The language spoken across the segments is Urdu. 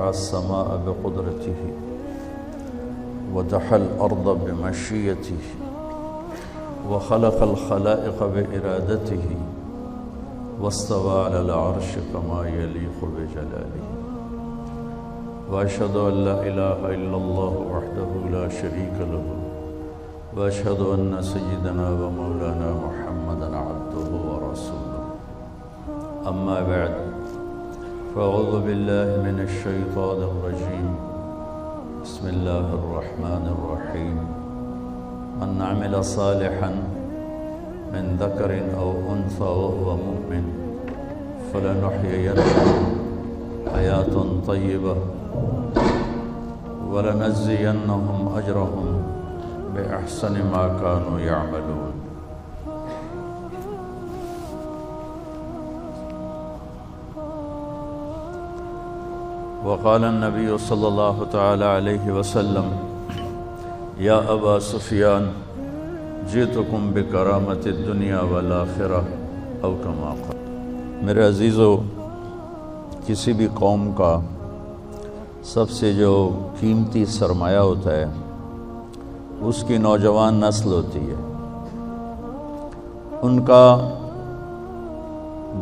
السماء بقدرته ودحى الأرض بمشيته وخلق الخلائق بإرادته واستوى على العرش كما يليق بجلاله وأشهد أن لا إله إلا الله وحده لا شريك له وأشهد أن سيدنا ومولانا محمدا عبده ورسوله أما بعد فأعوذ بالله من الشيطان الرجيم بسم الله الرحمن الرحيم من عمل صالحا من ذكر أو أنثى وهو مؤمن فلنحيينه حياة طيبة ولنجزينهم أجرهم بأحسن ما كانوا يعملون. وقال النبي صلى الله تعالى عليه وسلم يا أبا سفيان جئتكم بكرامة الدنيا والآخرة أو كما قال. میرے عزیزو، کسی بھی قوم کا سب سے جو قیمتی سرمایہ ہوتا ہے اس کی نوجوان نسل ہوتی ہے. ان کا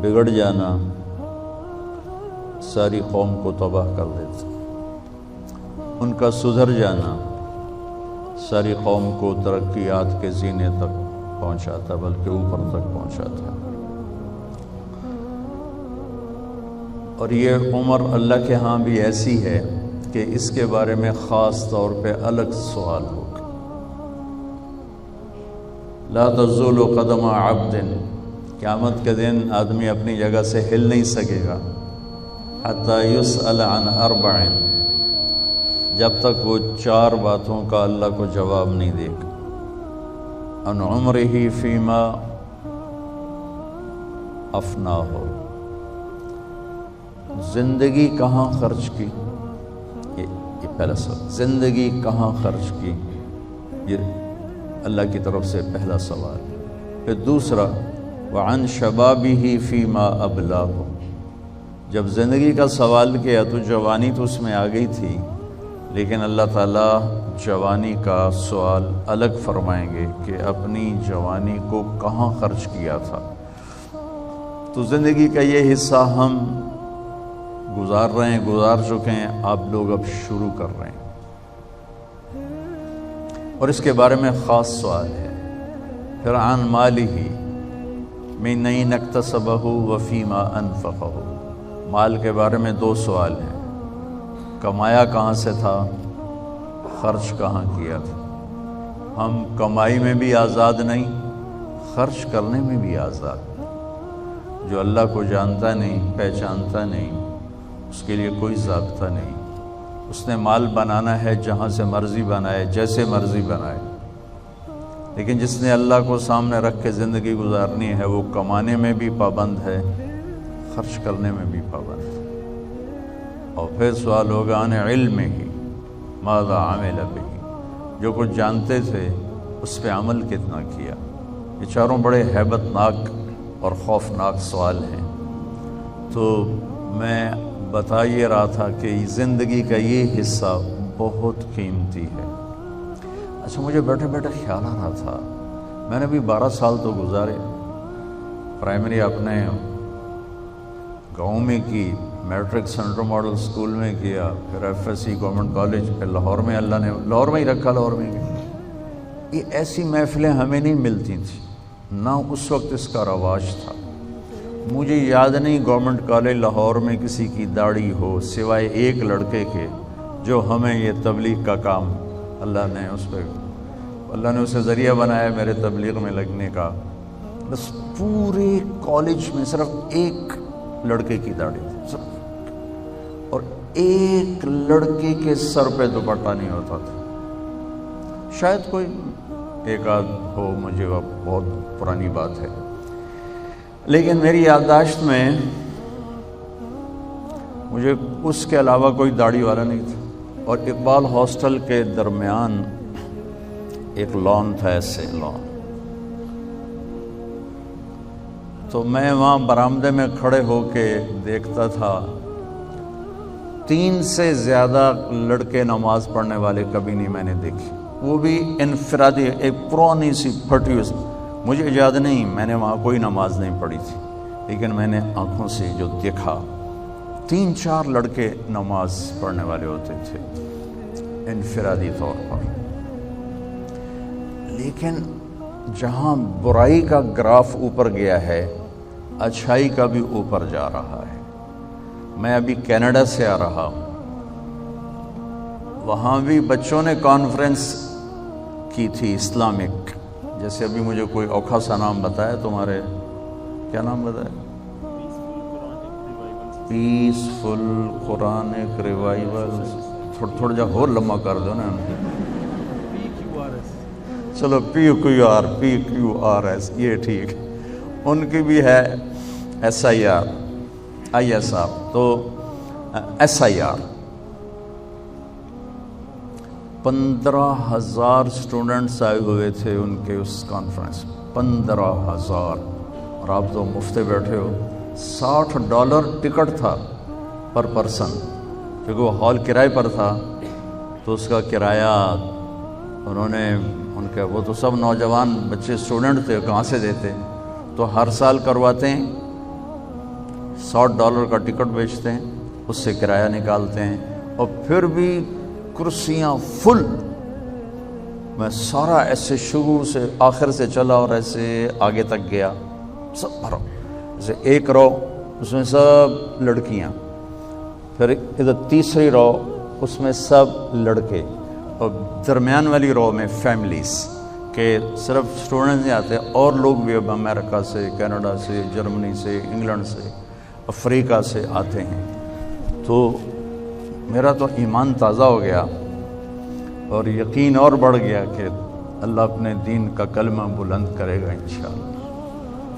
بگڑ جانا ساری قوم کو تباہ کر دیتا، ان کا سدھر جانا ساری قوم کو ترقیات کے زینے تک پہنچاتا، بلکہ اوپر تک پہنچاتا. اور یہ عمر اللہ کے ہاں بھی ایسی ہے کہ اس کے بارے میں خاص طور پہ الگ سوال ہوگا. لا تزول قدم عبد، قیامت کے دن آدمی اپنی جگہ سے ہل نہیں سکے گا، حتی یسأل عن اربع، جب تک وہ 4 باتوں کا اللہ کو جواب نہیں دے گا. عن عمرہ فیما افناہ، زندگی کہاں خرچ کی، یہ پہلا سوال. زندگی کہاں خرچ کی، یہ اللہ کی طرف سے پہلا سوال. پھر دوسرا وعن شبابہ فیما ابلاہ، جب زندگی کا سوال کیا تو جوانی تو اس میں آ گئی تھی، لیکن اللہ تعالیٰ جوانی کا سوال الگ فرمائیں گے کہ اپنی جوانی کو کہاں خرچ کیا تھا. تو زندگی کا یہ حصہ ہم گزار رہے ہیں، گزار چکے ہیں، آپ لوگ اب شروع کر رہے ہیں، اور اس کے بارے میں خاص سوال ہے. پھر عن مالہ من أين اکتسبہ وفیما انفقہ، مال کے بارے میں 2 سوال ہیں. کمایا کہاں سے تھا، خرچ کہاں کیا تھا. ہم کمائی میں بھی آزاد نہیں، خرچ کرنے میں بھی آزاد. جو اللہ کو جانتا نہیں، پہچانتا نہیں، اس کے لیے کوئی ضابطہ نہیں. اس نے مال بنانا ہے جہاں سے مرضی بنائے، جیسے مرضی بنائے. لیکن جس نے اللہ کو سامنے رکھ کے زندگی گزارنی ہے وہ کمانے میں بھی پابند ہے، خرچ کرنے میں بھی پابند ہے. اور پھر سوال ہوگا عن علمہ ماذا عمل بہ، جو کچھ جانتے تھے اس پہ عمل کتنا کیا. یہ چاروں بڑے ہیبت ناک اور خوفناک سوال ہیں. تو میں بتا یہ رہا تھا کہ زندگی کا یہ حصہ بہت قیمتی ہے. اچھا، مجھے بیٹھے بیٹھے خیال آ رہا تھا، میں نے بھی 12 سال تو گزارے. پرائمری اپنے گاؤں میں کی، میٹرک سینٹرل ماڈل اسکول میں کیا، پھر FSC گورنمنٹ کالج، پھر لاہور میں اللہ نے لاہور میں ہی رکھا، لاہور میں گیا. یہ ایسی محفلیں ہمیں نہیں ملتی تھیں، نہ اس وقت اس کا رواج تھا. مجھے یاد نہیں گورنمنٹ کالج لاہور میں کسی کی داڑھی ہو سوائے ایک لڑکے کے جو ہمیں یہ تبلیغ کا کام اللہ نے اسے ذریعہ بنایا میرے تبلیغ میں لگنے کا. بس پورے کالج میں صرف ایک لڑکے کی داڑھی تھی، اور ایک لڑکے کے سر پہ دوپٹہ نہیں ہوتا تھا. شاید کوئی ایک آدھ ہو، مجھے وہ بہت پرانی بات ہے، لیکن میری یادداشت میں مجھے اس کے علاوہ کوئی داڑھی والا نہیں تھا. اور اقبال ہاسٹل کے درمیان ایک لان تھا، ایسے لان. تو میں وہاں برآمدے میں کھڑے ہو کے دیکھتا تھا 3 سے زیادہ لڑکے نماز پڑھنے والے کبھی نہیں میں نے دیکھی، وہ بھی انفرادی، ایک پرانی سی پھٹی ہوئی، مجھے یاد نہیں میں نے وہاں کوئی نماز نہیں پڑھی تھی، لیکن میں نے آنکھوں سے جو دیکھا 3-4 لڑکے نماز پڑھنے والے ہوتے تھے انفرادی طور پر۔ لیکن جہاں برائی کا گراف اوپر گیا ہے، اچھائی کا بھی اوپر جا رہا ہے۔ میں ابھی کینیڈا سے آ رہا ہوں، وہاں بھی بچوں نے کانفرنس کی تھی اسلامک، جیسے ابھی مجھے کوئی اوکھا سا نام بتایا، تمہارے کیا نام بتایا؟ پیسفل قرآنک ریوائیول، تھوڑا جا اور لمبا کر دو نا، چلو PQRS یہ ٹھیک، ان کی بھی ہے ISR، تو SIR 15,000 اسٹوڈنٹس آئے ہوئے تھے ان کے اس کانفرنس، 15,000، اور آپ تو مفت بیٹھے ہو۔ $60 ٹکٹ تھا پر پرسن، کیونکہ وہ ہال کرائے پر تھا، تو اس کا کرایہ انہوں نے وہ تو سب نوجوان بچے اسٹوڈنٹ تھے، کہاں سے دیتے، تو ہر سال کرواتے ہیں، $60 کا ٹکٹ بیچتے ہیں، اس سے کرایہ نکالتے ہیں، اور پھر بھی کرسیاں فل۔ میں سارا ایسے شروع سے آخر سے چلا اور ایسے آگے تک گیا، سب بھرا، جیسے ایک رو اس میں سب لڑکیاں، پھر ادھر تیسری رو اس میں سب لڑکے، اور درمیان والی رو میں فیملیز، کہ صرف اسٹوڈنٹس نہیں آتے، اور لوگ بھی اب امریکہ سے، کینیڈا سے، جرمنی سے، انگلینڈ سے، افریقہ سے آتے ہیں۔ تو میرا تو ایمان تازہ ہو گیا اور یقین اور بڑھ گیا کہ اللہ اپنے دین کا کلمہ بلند کرے گا انشاءاللہ،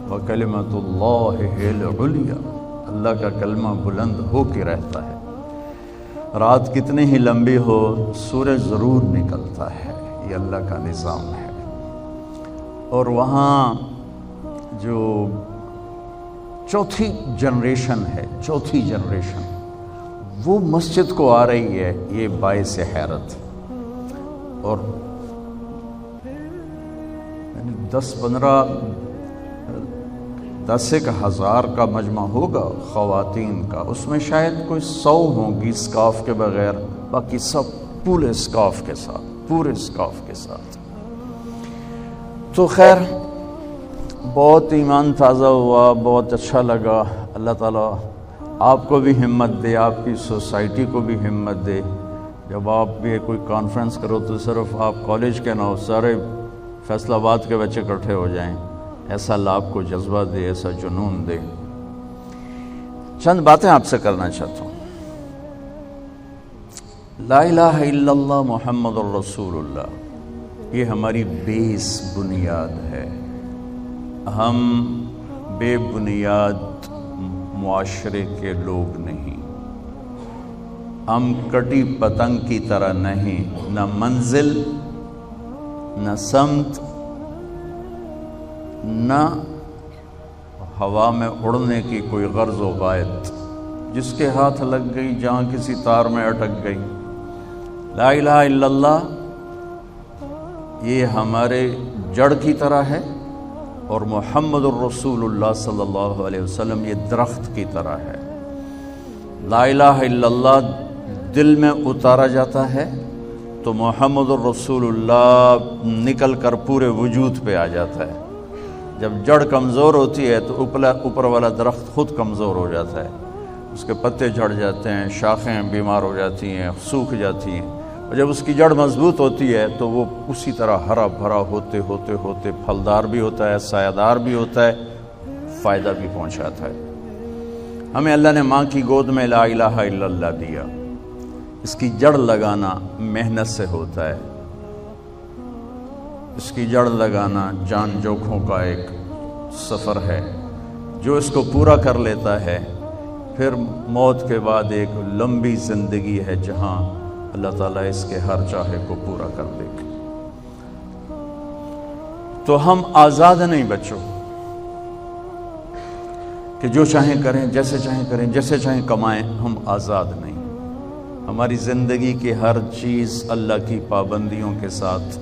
وَكَلِمَةُ اللَّهِ هِيَ الْعُلْيَا، اللہ کا کلمہ بلند ہو کے رہتا ہے، رات کتنی ہی لمبی ہو سورج ضرور نکلتا ہے، یہ اللہ کا نظام ہے۔ اور وہاں جو چوتھی جنریشن ہے، چوتھی جنریشن وہ مسجد کو آ رہی ہے، یہ باعث حیرت، اور 10-15 کا مجمع ہوگا خواتین کا، اس میں شاید کوئی 100 ہوں گی اسکارف کے بغیر، باقی سب پورے اسکارف کے ساتھ، تو خیر بہت ایمان تازہ ہوا، بہت اچھا لگا۔ اللہ تعالیٰ آپ کو بھی ہمت دے، آپ کی سوسائٹی کو بھی ہمت دے، جب آپ بھی کوئی کانفرنس کرو تو صرف آپ کالج کے نہ ہو، سارے فیصل آباد کے بچے اکٹھے ہو جائیں، ایسا اللہ آپ کو جذبہ دے، ایسا جنون دے۔ چند باتیں آپ سے کرنا چاہتا ہوں۔ لا الہ الا اللہ محمد الرسول اللہ، یہ ہماری بیس بنیاد ہے۔ ہم بے بنیاد معاشرے کے لوگ نہیں، ہم کٹی پتنگ کی طرح نہیں، نہ منزل، نہ سمت، نہ ہوا میں اڑنے کی کوئی غرض و غایت، جس کے ہاتھ لگ گئی، جہاں کسی تار میں اٹک گئی۔ لا الہ الا اللہ یہ ہمارے جڑ کی طرح ہے، اور محمد الرسول اللہ صلی اللہ علیہ وسلم یہ درخت کی طرح ہے۔ لا الہ الا اللہ دل میں اتارا جاتا ہے تو محمد الرسول اللہ نکل کر پورے وجود پہ آ جاتا ہے۔ جب جڑ کمزور ہوتی ہے تو اوپر والا درخت خود کمزور ہو جاتا ہے، اس کے پتے جھڑ جاتے ہیں، شاخیں بیمار ہو جاتی ہیں، سوکھ جاتی ہیں، اور جب اس کی جڑ مضبوط ہوتی ہے تو وہ اسی طرح ہرا بھرا ہوتے ہوتے ہوتے پھلدار بھی ہوتا ہے، سایہ دار بھی ہوتا ہے، فائدہ بھی پہنچاتا ہے۔ ہمیں اللہ نے ماں کی گود میں لا الہ الا اللہ دیا، اس کی جڑ لگانا محنت سے ہوتا ہے، اس کی جڑ لگانا جان جوکھوں کا ایک سفر ہے۔ جو اس کو پورا کر لیتا ہے پھر موت کے بعد ایک لمبی زندگی ہے جہاں اللہ تعالیٰ اس کے ہر چاہے کو پورا کر دے گا۔ تو ہم آزاد نہیں بچوں کہ جو چاہیں کریں، جیسے چاہیں کریں، جیسے چاہیں کمائیں، ہم آزاد نہیں۔ ہماری زندگی کی ہر چیز اللہ کی پابندیوں کے ساتھ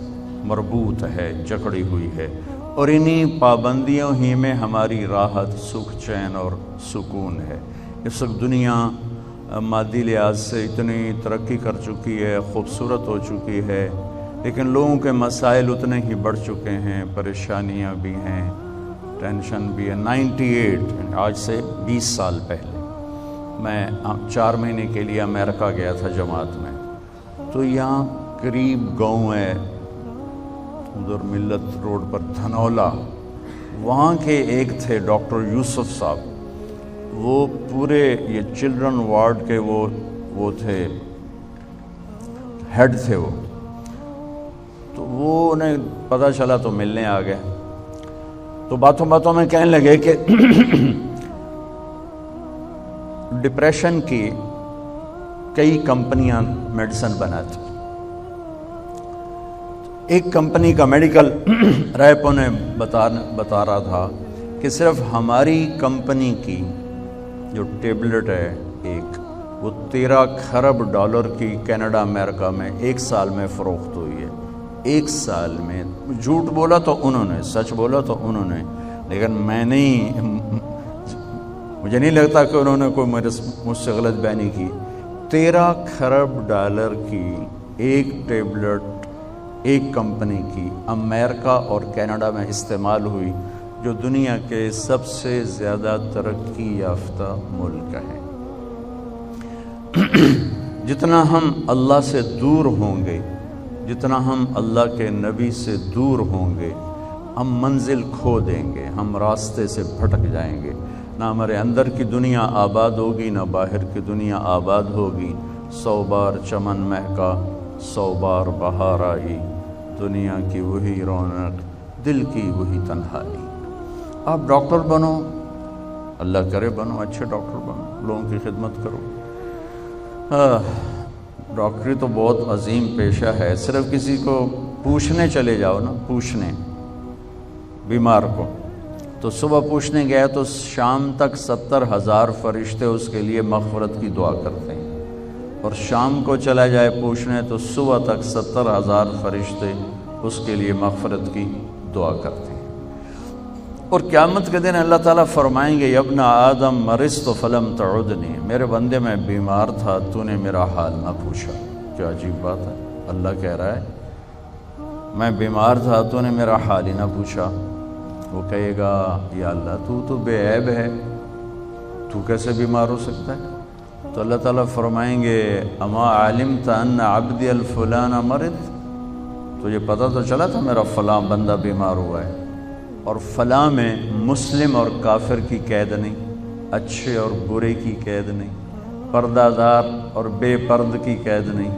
مربوط ہے، جکڑی ہوئی ہے، اور انہی پابندیوں ہی میں ہماری راحت، سکھ، چین اور سکون ہے۔ اس وقت دنیا مادی لحاظ سے اتنی ترقی کر چکی ہے، خوبصورت ہو چکی ہے، لیکن لوگوں کے مسائل اتنے ہی بڑھ چکے ہیں، پریشانیاں بھی ہیں، ٹینشن بھی ہے۔ 98 آج سے 20 سال پہلے میں 4 مہینے کے لیے امریکہ گیا تھا جماعت میں، تو یہاں قریب گاؤں ہے ادھر ملت روڈ پر دھنولا، وہاں کے ایک تھے ڈاکٹر یوسف صاحب، وہ پورے یہ چلڈرن وارڈ کے وہ تھے، ہیڈ تھے وہ، تو وہ انہیں پتہ چلا تو ملنے آ گئے، تو باتوں باتوں میں کہنے لگے کہ ڈپریشن کی کئی کمپنیاں میڈیسن بناتی، ایک کمپنی کا میڈیکل ریپ انہیں بتا رہا تھا کہ صرف ہماری کمپنی کی جو ٹیبلٹ ہے ایک، وہ 13 کھرب ڈالر کی کینیڈا امریکہ میں 1 سال میں فروخت ہوئی ہے۔ 1 سال میں، جھوٹ بولا تو انہوں نے، سچ بولا تو انہوں نے، لیکن میں نہیں، مجھے نہیں لگتا کہ انہوں نے کوئی مجھ سے غلط بیانی کی۔ 13 کھرب ڈالر کی ایک ٹیبلٹ ایک کمپنی کی امریکہ اور کینیڈا میں استعمال ہوئی، جو دنیا کے سب سے زیادہ ترقی یافتہ ملک ہے۔ جتنا ہم اللہ سے دور ہوں گے، جتنا ہم اللہ کے نبی سے دور ہوں گے، ہم منزل کھو دیں گے، ہم راستے سے بھٹک جائیں گے، نہ ہمارے اندر کی دنیا آباد ہوگی، نہ باہر کی دنیا آباد ہوگی۔ 100 بار چمن مہکا، 100 بار بہار آئی، دنیا کی وہی رونق، دل کی وہی تنہائی۔ آپ ڈاکٹر بنو، اللہ کرے بنو، اچھے ڈاکٹر بنو، لوگوں کی خدمت کرو۔ ڈاکٹری تو بہت عظیم پیشہ ہے، صرف کسی کو پوچھنے چلے جاؤ نا، پوچھنے بیمار کو، تو صبح پوچھنے گیا تو شام تک 70,000 فرشتے اس کے لیے مغفرت کی دعا کرتے ہیں، اور شام کو چلا جائے پوچھنے تو صبح تک 70,000 فرشتے اس کے لیے مغفرت کی دعا کرتے ہیں۔ اور قیامت کے دن اللہ تعالیٰ فرمائیں گے، ابن آدم مرضت فلم تعدنی، میرے بندے میں بیمار تھا، تو نے میرا حال نہ پوچھا۔ کیا عجیب بات ہے، اللہ کہہ رہا ہے میں بیمار تھا، تو نے میرا حال ہی نہ پوچھا۔ وہ کہے گا یا اللہ تو بے عیب ہے، تو کیسے بیمار ہو سکتا ہے؟ تو اللہ تعالیٰ فرمائیں گے، اما علمت ان عبدی الفلان مرض، تجھے پتہ تو چلا تھا میرا فلاں بندہ بیمار ہوا ہے۔ اور فلاں میں مسلم اور کافر کی قید نہیں، اچھے اور برے کی قید نہیں، پردہ دار اور بے پرد کی قید نہیں،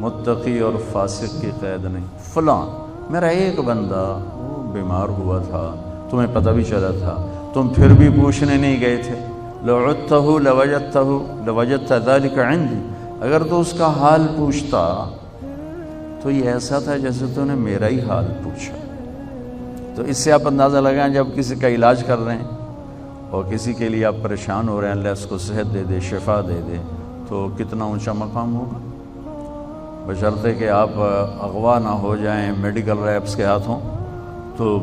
متقی اور فاسق کی قید نہیں، فلاں میرا ایک بندہ وہ بیمار ہوا تھا، تمہیں پتہ بھی چلا تھا، تم پھر بھی پوچھنے نہیں گئے تھے۔ لو عدتہ لوجدت ذلک عندی، اگر تو اس کا حال پوچھتا تو یہ ایسا تھا جیسے تو نے میرا ہی حال پوچھا۔ تو اس سے آپ اندازہ لگائیں، جب کسی کا علاج کر رہے ہیں اور کسی کے لیے آپ پریشان ہو رہے ہیں، اللہ اس کو صحت دے دے، شفا دے دے، تو کتنا اونچا مقام ہوگا، بشرطے کہ آپ اغوا نہ ہو جائیں میڈیکل ریپس کے ہاتھوں، تو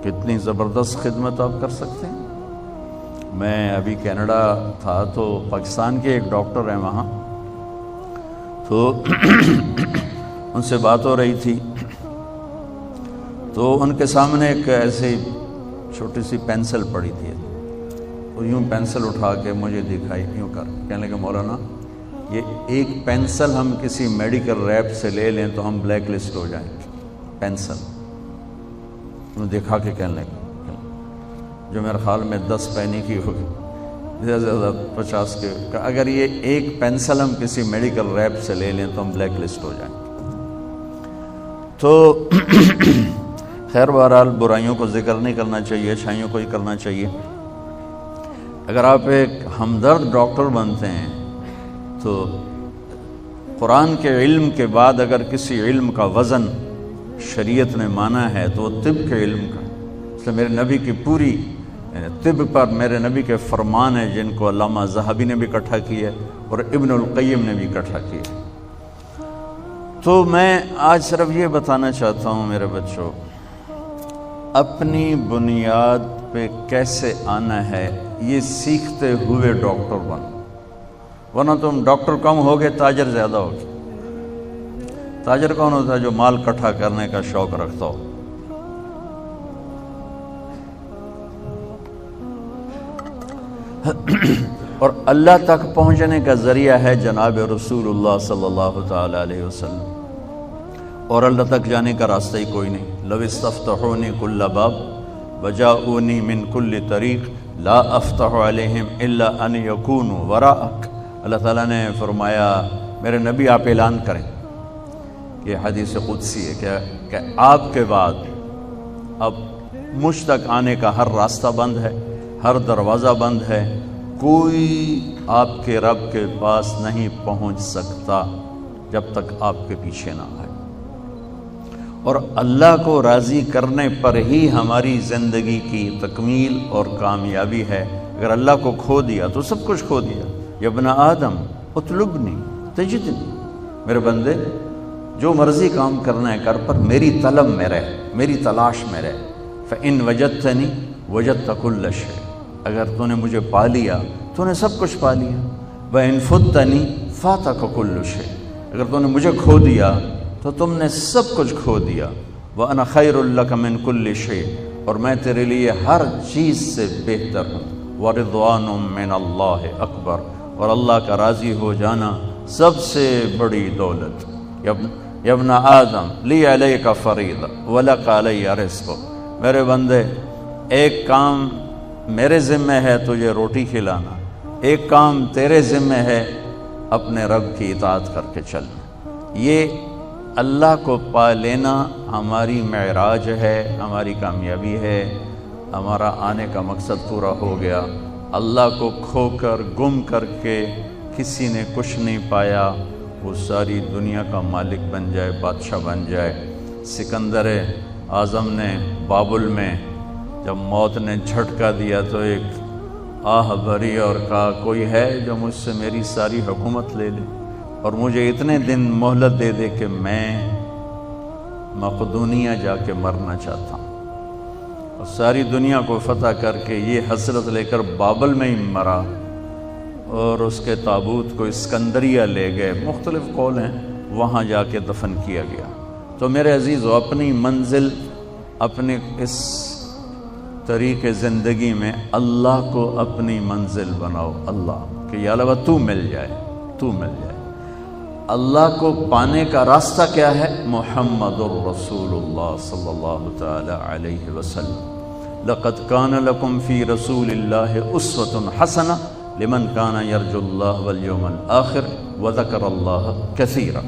کتنی زبردست خدمت آپ کر سکتے ہیں۔ میں ابھی کینیڈا تھا تو پاکستان کے ایک ڈاکٹر ہیں وہاں، تو ان سے بات ہو رہی تھی، تو ان کے سامنے ایک ایسی چھوٹی سی پینسل پڑی تھی، تو یوں پینسل اٹھا کے مجھے دکھائی، یوں کر کہنے لگے مولانا یہ ایک پینسل ہم کسی میڈیکل ریپ سے لے لیں تو ہم بلیک لسٹ ہو جائیں گے۔ پینسل دکھا کے کہنے لگے، جو میرے خیال میں 10 پینی کی ہوگی، زیادہ سے زیادہ 50 کے، اگر یہ ایک پینسل ہم کسی میڈیکل ریپ سے لے لیں تو ہم بلیک لسٹ ہو جائیں گے۔ تو خیر بہرحال برائیوں کو ذکر نہیں کرنا چاہیے، اچھائیوں کو ہی کرنا چاہیے۔ اگر آپ ایک ہمدرد ڈاکٹر بنتے ہیں تو قرآن کے علم کے بعد اگر کسی علم کا وزن شریعت نے مانا ہے تو وہ طب کے علم کا، اس لیے میرے نبی کی پوری طب پر میرے نبی کے فرمان ہیں جن کو علامہ ذہبی نے بھی اکٹھا کیا اور ابن القیم نے بھی اکٹھا کیا۔ تو میں آج صرف یہ بتانا چاہتا ہوں میرے بچوں، اپنی بنیاد پہ کیسے آنا ہے یہ سیکھتے ہوئے ڈاکٹر بنو، ورنہ تم ڈاکٹر کم ہوگے تاجر زیادہ ہوگے۔ تاجر کون ہوتا ہے؟ جو مال اکٹھا کرنے کا شوق رکھتا ہو۔ اور اللہ تک پہنچنے کا ذریعہ ہے جناب رسول اللہ صلی اللہ تعالی علیہ وسلم، اور اللہ تک جانے کا راستہ ہی کوئی نہیں۔ لو استفتحونی کل باب وجاؤنی من کل طریق لا افتح علیہم الا ان یکونوا وراءک۔ اللہ تعالیٰ نے فرمایا میرے نبی آپ اعلان کریں، یہ حدیث قدسی ہے کہ آپ کے بعد اب مجھ تک آنے کا ہر راستہ بند ہے، ہر دروازہ بند ہے، کوئی آپ کے رب کے پاس نہیں پہنچ سکتا جب تک آپ کے پیچھے نہ آئے۔ اور اللہ کو راضی کرنے پر ہی ہماری زندگی کی تکمیل اور کامیابی ہے۔ اگر اللہ کو کھو دیا تو سب کچھ کھو دیا۔ یا ابن آدم اطلبنی تجدنی، میرے بندے جو مرضی کام کرنا ہے کر، پر میری طلب میں رہ، میری تلاش میں رہ۔ فإن وجدتنی وجدت کل شیء، اگر تو نے مجھے پا لیا تو نے سب کچھ پا لیا۔ وإن فتنی فاتک کل شیء، اگر تو نے مجھے کھو دیا تو تم نے سب کچھ کھو دیا۔ وأنا خیر لک من کل شیء، اور میں تیرے لیے ہر چیز سے بہتر ہوں۔ ورضوان من اللہ اکبر، اور اللہ کا راضی ہو جانا سب سے بڑی دولت۔ یا ابن آدم لی علیک فریضہ ولک علی رزق، میرے بندے ایک کام میرے ذمہ ہے تجھے روٹی کھلانا، ایک کام تیرے ذمہ ہے اپنے رب کی اطاعت کر کے چلنا۔ یہ اللہ کو پا لینا ہماری معراج ہے، ہماری کامیابی ہے، ہمارا آنے کا مقصد پورا ہو گیا۔ اللہ کو کھو کر گم کر کے کسی نے کچھ نہیں پایا، وہ ساری دنیا کا مالک بن جائے، بادشاہ بن جائے۔ سکندر اعظم نے بابل میں جب موت نے جھٹکا دیا تو ایک آہ بھری اور کہا کوئی ہے جو مجھ سے میری ساری حکومت لے لے اور مجھے اتنے دن مہلت دے دے کہ میں مقدونیہ جا کے مرنا چاہتا ہوں۔ اور ساری دنیا کو فتح کر کے یہ حسرت لے کر بابل میں ہی مرا، اور اس کے تابوت کو اسکندریہ لے گئے، مختلف قول ہیں، وہاں جا کے دفن کیا گیا۔ تو میرے عزیزو، اپنی منزل اپنے اس طریق زندگی میں اللہ کو اپنی منزل بناؤ، اللہ کہ یا اللہ تو مل جائے، تو مل جائے۔ اللہ کو پانے کا راستہ کیا ہے؟ محمد الرسول اللہ صلی اللہ تعالی علیہ وسلم۔ لقد کان لکم فی رسول اللہ اسوۃ حسنہ لمن کان یرجو اللہ والیوم الآخر وذکر اللہ کثیرا۔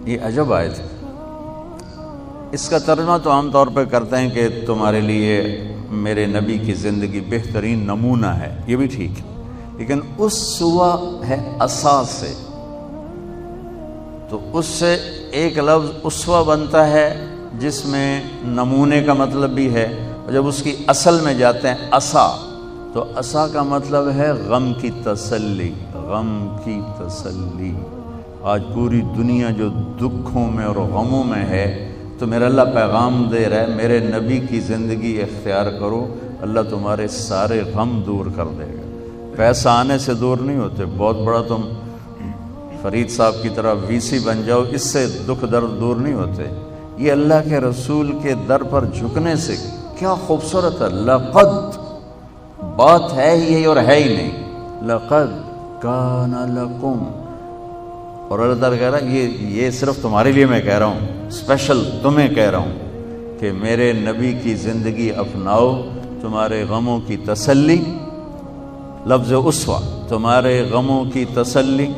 یہ عجب آیت ہے۔ اس کا ترجمہ تو عام طور پہ کرتے ہیں کہ تمہارے لیے میرے نبی کی زندگی بہترین نمونہ ہے، یہ بھی ٹھیک ہے، لیکن اسوہ ہے اساس سے، تو اس سے ایک لفظ اسوہ بنتا ہے جس میں نمونے کا مطلب بھی ہے، اور جب اس کی اصل میں جاتے ہیں اسا، تو اسا کا مطلب ہے غم کی تسلی، غم کی تسلی۔ آج پوری دنیا جو دکھوں میں اور غموں میں ہے، تو میرا اللہ پیغام دے رہا ہے میرے نبی کی زندگی اختیار کرو، اللہ تمہارے سارے غم دور کر دے گا۔ پیسہ آنے سے دور نہیں ہوتے، بہت بڑا تم فرید صاحب کی طرح وی سی بن جاؤ، اس سے دکھ درد دور نہیں ہوتے۔ یہ اللہ کے رسول کے در پر جھکنے سے کیا خوبصورت ہے۔ لقد بات ہے ہی یہی اور ہے ہی نہیں، لقد کان لکم، اور اللہ تعالیٰ کہہ رہا ہے یہ صرف تمہارے لیے میں کہہ رہا ہوں، اسپیشل تمہیں کہہ رہا ہوں کہ میرے نبی کی زندگی اپناؤ، تمہارے غموں کی تسلی، لفظ اسوہ، تمہارے غموں کی تسلی،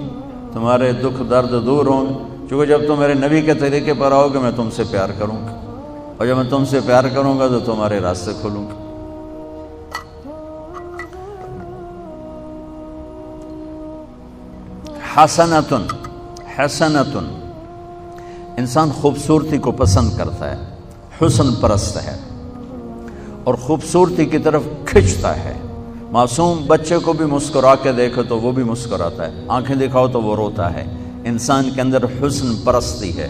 تمہارے دکھ درد دور ہوں، چونکہ جب تم میرے نبی کے طریقے پر آؤ گے میں تم سے پیار کروں گا، اور جب میں تم سے پیار کروں گا تو تمہارے راستے کھولوں گا۔ حسنتن، حسنتن انسان خوبصورتی کو پسند کرتا ہے، حسن پرست ہے اور خوبصورتی کی طرف کھنچتا ہے۔ معصوم بچے کو بھی مسکرا کے دیکھو تو وہ بھی مسکراتا ہے، آنکھیں دکھاؤ تو وہ روتا ہے۔ انسان کے اندر حسن پرستی ہے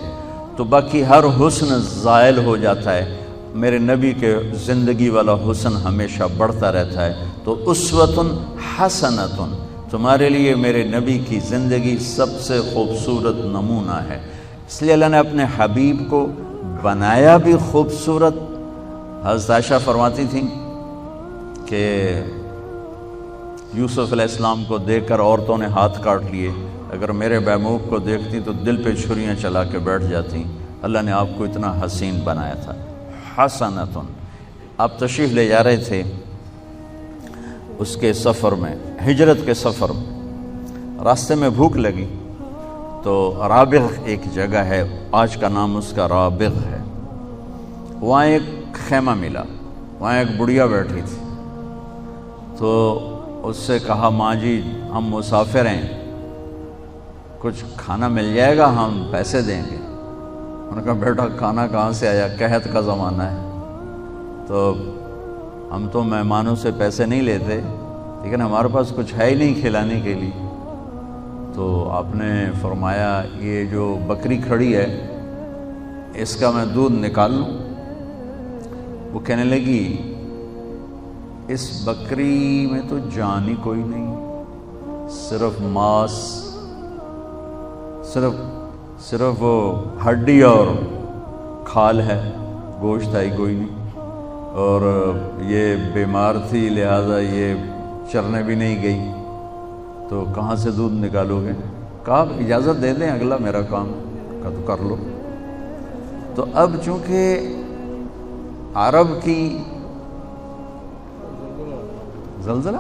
تو باقی ہر حسن زائل ہو جاتا ہے۔ میرے نبی کے زندگی والا حسن ہمیشہ بڑھتا رہتا ہے۔ تو اسوۃ حسنۃ، تمہارے لیے میرے نبی کی زندگی سب سے خوبصورت نمونہ ہے۔ اس لیے اللہ نے اپنے حبیب کو بنایا بھی خوبصورت۔ حضرت عائشہ فرماتی تھیں کہ یوسف علیہ السلام کو دیکھ کر عورتوں نے ہاتھ کاٹ لیے، اگر میرے محبوب کو دیکھتی تو دل پہ چھریاں چلا کے بیٹھ جاتی۔ اللہ نے آپ کو اتنا حسین بنایا تھا۔ حسنۃ، آپ تشریف لے جا رہے تھے اس کے سفر میں، ہجرت کے سفر میں، راستے میں بھوک لگی تو رابغ ایک جگہ ہے، آج کا نام اس کا رابغ ہے۔ وہاں ایک خیمہ ملا، وہاں ایک بڑھیا بیٹھی تھی، تو اس سے کہا ماں جی ہم مسافر ہیں، کچھ کھانا مل جائے گا، ہم پیسے دیں گے۔ انہوں نے کہا بیٹا کھانا کہاں سے آیا، قحط کا زمانہ ہے، تو ہم تو مہمانوں سے پیسے نہیں لیتے، لیکن ہمارے پاس کچھ ہے ہی نہیں کھلانے کے لیے۔ تو آپ نے فرمایا یہ جو بکری کھڑی ہے اس کا میں دودھ نکال لوں؟ وہ کہنے لگی اس بکری میں تو جان ہی کوئی نہیں، صرف ماس، صرف وہ ہڈی اور کھال ہے، گوشت ہے کوئی نہیں، اور یہ بیمار تھی لہذا یہ چرنے بھی نہیں گئی، تو کہاں سے دودھ نکالو گے؟ کہا اجازت دے دیں اگلا میرا کام کا تو کر لو۔ تو اب چونکہ عرب کی زلزلہ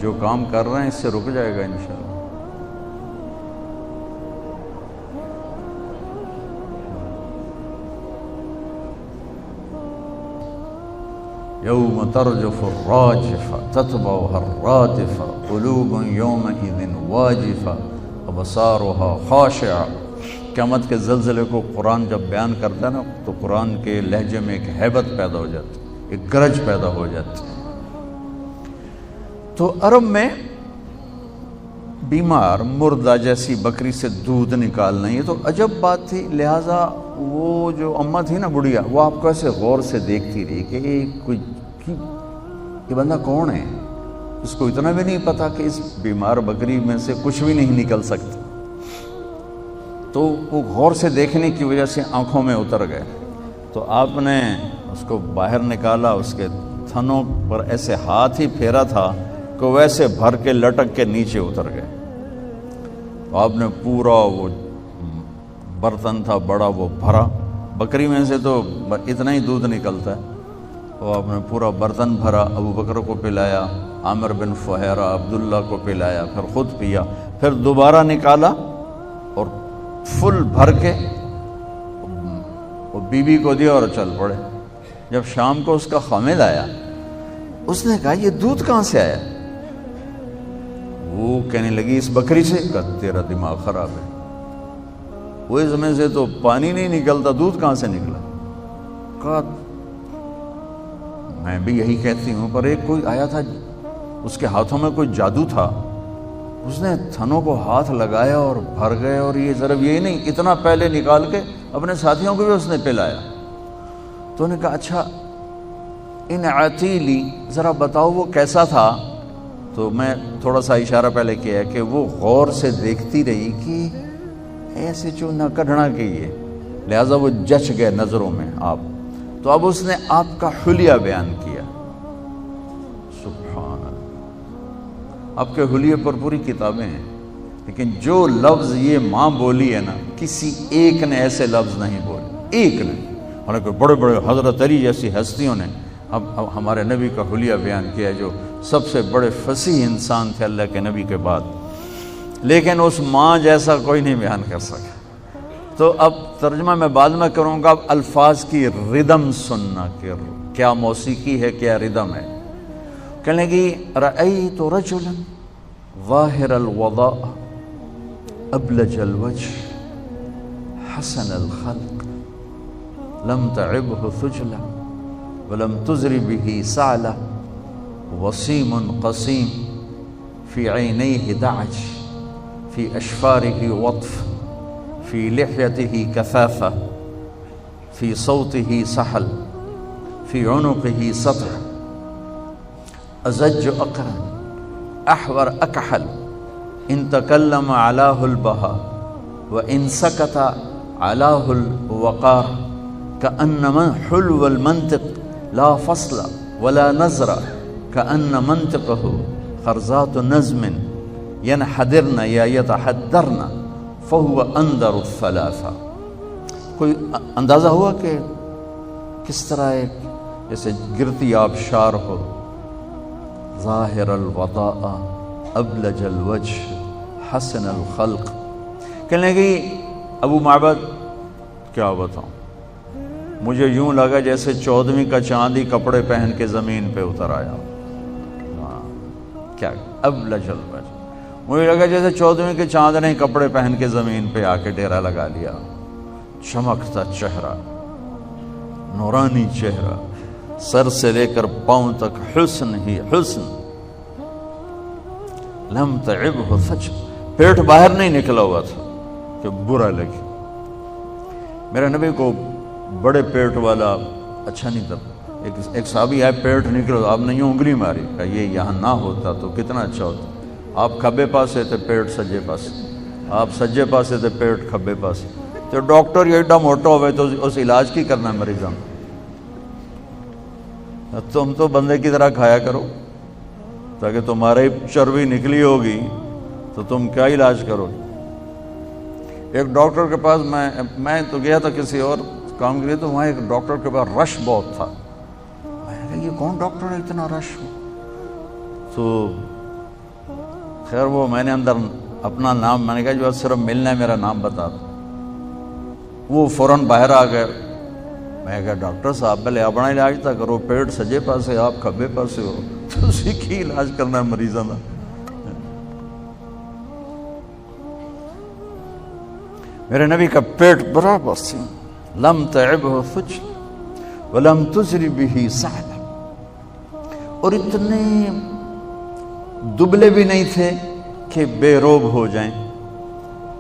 جو کام کر رہے ہیں اس سے رک جائے گا انشاءاللہ۔ یوم ترجف الراجفہ تتبعها الرادفہ قلوب یومئذ واجفہ وابصارها خاشعہ۔ قیامت کے زلزلے کو قرآن جب بیان کرتا ہے نا تو قرآن کے لہجے میں ایک ہیبت پیدا ہو جاتی، ایک گرج پیدا ہو جاتی۔ تو عرب میں بیمار مردہ جیسی بکری سے دودھ نکالنا یہ تو عجب بات تھی، لہٰذا وہ جو اماں تھی نا بڑھیا، وہ آپ کو ایسے غور سے دیکھتی رہی کہ یہ بندہ کون ہے، اس کو اتنا بھی نہیں پتا کہ اس بیمار بکری میں سے کچھ بھی نہیں نکل سکتا۔ تو وہ غور سے دیکھنے کی وجہ سے آنکھوں میں اتر گئے، تو آپ نے اس کو باہر نکالا، اس کے تھنوں پر ایسے ہاتھ ہی پھیرا تھا کہ ویسے بھر کے لٹک کے نیچے اتر گئے۔ تو آپ نے پورا وہ برتن تھا بڑا وہ بھرا، بکری میں سے تو اتنا ہی دودھ نکلتا ہے، تو آپ نے پورا برتن بھرا، ابو بکر کو پلایا، عامر بن فہیرہ عبداللہ کو پلایا، پھر خود پیا، پھر دوبارہ نکالا اور فل بھر کے وہ بیوی کو دیا اور چل پڑے۔ جب شام کو اس کا خامد آیا، اس نے کہا یہ دودھ کہاں سے آیا؟ وہ کہنے لگی اس بکری سے۔ کہا تیرا دماغ خراب ہے، وہ اس میں سے تو پانی نہیں نکلتا، دودھ کہاں سے نکلا؟ کہا میں بھی یہی کہتی ہوں، پر ایک کوئی آیا تھا اس کے ہاتھوں میں کوئی جادو تھا، اس نے تھنوں کو ہاتھ لگایا اور بھر گئے، اور یہ ضرب یہی نہیں اتنا پہلے نکال کے اپنے ساتھیوں کو بھی اس نے پلایا۔ تو انہوں نے کہا اچھا ان عتیلی ذرا بتاؤ وہ کیسا تھا؟ تو میں تھوڑا سا اشارہ پہلے کیا ہے کہ وہ غور سے دیکھتی رہی کہ ایسے جو نہ کڑھنا کی ہے، لہٰذا وہ جچ گئے نظروں میں آپ۔ تو اب اس نے آپ کا حلیہ بیان کیا، سبحان اللہ، آپ کے حلیے پر پوری کتابیں ہیں، لیکن جو لفظ یہ ماں بولی ہے نا، کسی ایک نے ایسے لفظ نہیں بولے، ایک نے، حالانکہ بڑے بڑے حضرت علی جیسی ہستیوں نے اب ہمارے نبی کا حلیہ بیان کیا، جو سب سے بڑے فصیح انسان تھے اللہ کے نبی کے بعد، لیکن اس ماں جیسا کوئی نہیں بیان کر سکا۔ تو اب ترجمہ میں بعد میں کروں گا، اب الفاظ کی ردم سننا کہ کیا موسیقی ہے کیا ردم ہے۔ کہنے لگی رأیت رجلا ظاہر الوضاء ابلج الوجہ حسن الخلق لم تعبه ثجلہ ولم تزر به سعلہ وسیم قسیم فی عینیہ دعج فی اشفارہ وطف فی لحیتہ کثافہ فی صوتہ سحل فی عنقہ سطع ازج اقرن احور اکحل ان تکلم علاہ البہا وان سکت علاہ الوقار کأن حلو المنطق لا فصل ولا نظر کأن منطقہ خرزات نظم ینحدرن یا یتحدرن فہو اندر الثلاثہ۔ کوئی اندازہ ہوا کہ کس طرح ایک جیسے گرتی آبشار ہو، ظاہر الوضاء ابلج الوجہ حسن الخلق۔ کہنے لگی ابو معبد کیا بتاؤں، مجھے یوں لگا جیسے 14ویں کا چاندی کپڑے پہن کے زمین پہ اتر آیا۔ کیا ابلج الوجہ، مجھے لگا جیسے 14ویں کے چاند نے کپڑے پہن کے زمین پہ آ کے ڈیرا لگا لیا۔ چمکتا چہرہ، نورانی چہرہ، سر سے لے کر پاؤں تک حسن ہی حسن۔ لم تعبہ ثجل، پیٹ باہر نہیں نکلا ہوا تھا کہ برا لگے۔ میرے نبی کو بڑے پیٹ والا اچھا نہیں تھا۔ ایک صحابی ہے پیٹ نکلو، آپ نے یوں انگلی ماری، کہ یہ یہاں نہ ہوتا تو کتنا اچھا ہوتا۔ آپ کھبے پاسے تھے، پیٹ سجے پاسے، آپ سجے پاسے تھے، پیٹ کھبے پاسے، تو ڈاکٹر یہ ایڈا موٹا ہوئے تو اس علاج کی کرنا ہے مریضوں۔ تم تو بندے کی طرح کھایا کرو، تاکہ تمہاری چربی نکلی ہوگی تو تم کیا علاج کرو۔ ایک ڈاکٹر کے پاس میں تو گیا تھا کسی اور کام کے لیے، تو وہاں ایک ڈاکٹر کے پاس رش بہت تھا۔ میں نے کہا یہ کون ڈاکٹر ہے اتنا رش ہو؟ تو خیر وہ میں نے اندر اپنا نام، میں نے کہا جو صرف ملنا ہے میرا نام بتا دو۔ وہ فوراً باہر آ گئے۔ میں کہا ڈاکٹر صاحب پہلے اپنا علاج تھا کرو، پیٹ سجے پاسے آپ کھبے پاسے ہو، تو اسی کی علاج کرنا ہے مریضوں کا۔ میرے نبی کا پیٹ برابر سے، لم تعبہ ثجل ولم تزر بہ سعلہ، اور اتنے دبلے بھی نہیں تھے کہ بے روب ہو جائیں،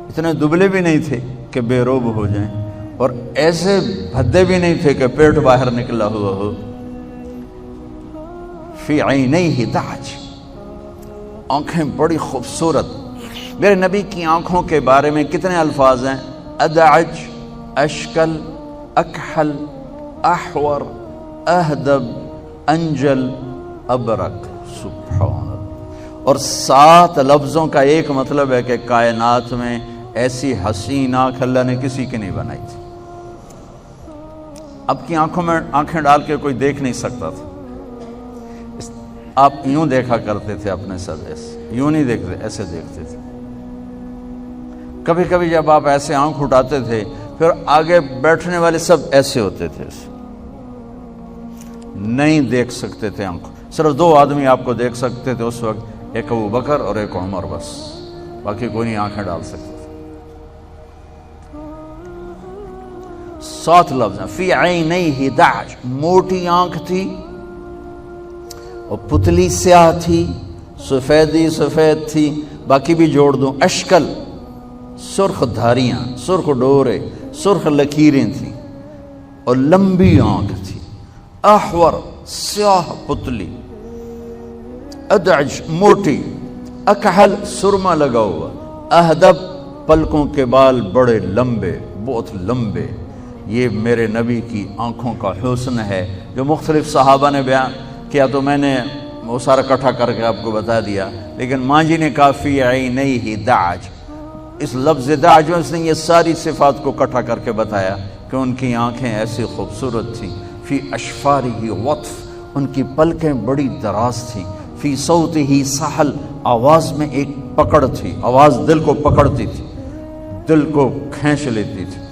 اتنے دبلے بھی نہیں تھے کہ بے روب ہو جائیں، اور ایسے بھدے بھی نہیں تھے کہ پیٹ باہر نکلا ہوا ہو۔ فی عینیہ دعج، آنکھیں بڑی خوبصورت۔ میرے نبی کی آنکھوں کے بارے میں کتنے الفاظ ہیں؟ ادعج، اشکل، اکحل، احور، اہدب، انجل، ابرق۔ سبحان اللہ۔ اور 7 لفظوں کا ایک مطلب ہے کہ کائنات میں ایسی حسین آنکھ اللہ نے کسی کی نہیں بنائی تھی۔ اب کی آنکھوں میں آنکھیں ڈال کے کوئی دیکھ نہیں سکتا تھا۔ آپ یوں دیکھا کرتے تھے اپنے ساتھ، ایسے یوں نہیں دیکھتے، ایسے دیکھتے تھے۔ کبھی کبھی جب آپ ایسے آنکھ اٹھاتے تھے، پھر آگے بیٹھنے والے سب ایسے ہوتے تھے، نہیں دیکھ سکتے تھے آنکھ۔ صرف 2 آدمی آپ کو دیکھ سکتے تھے اس وقت، ایک ابو بکر اور ایک عمر، بس، باقی کوئی نہیں آنکھیں ڈال سکتے تھے۔ 7 لفظ ہیں۔ فی عینیہ دعج، موٹی آنکھ تھی اور پتلی سیاہ تھی، سفیدی سفید تھی، باقی بھی جوڑ دوں۔ اشکل، سرخ دھاریاں، سرخ ڈورے، سرخ لکیریں تھیں، اور لمبی آنکھ تھی۔ احور، سیاہ پتلی۔ ادعج، موٹی۔ اکحل، سرما لگا ہوا۔ اہدب، پلکوں کے بال بڑے لمبے، بہت لمبے۔ یہ میرے نبی کی آنکھوں کا حسن ہے، جو مختلف صحابہ نے بیان کیا تو میں نے وہ سارا اکٹھا کر کے آپ کو بتا دیا، لیکن ماں جی نے کہا فی عینیہ دعج، اس لفظ دعج میں اس نے یہ ساری صفات کو اکٹھا کر کے بتایا کہ ان کی آنکھیں ایسی خوبصورت تھیں۔ فی اشفارہ وطف، ان کی پلکیں بڑی دراز تھیں۔ فی صوتہ سحل، آواز میں ایک پکڑ تھی، آواز دل کو پکڑتی تھی، دل کو کھینچ لیتی تھی۔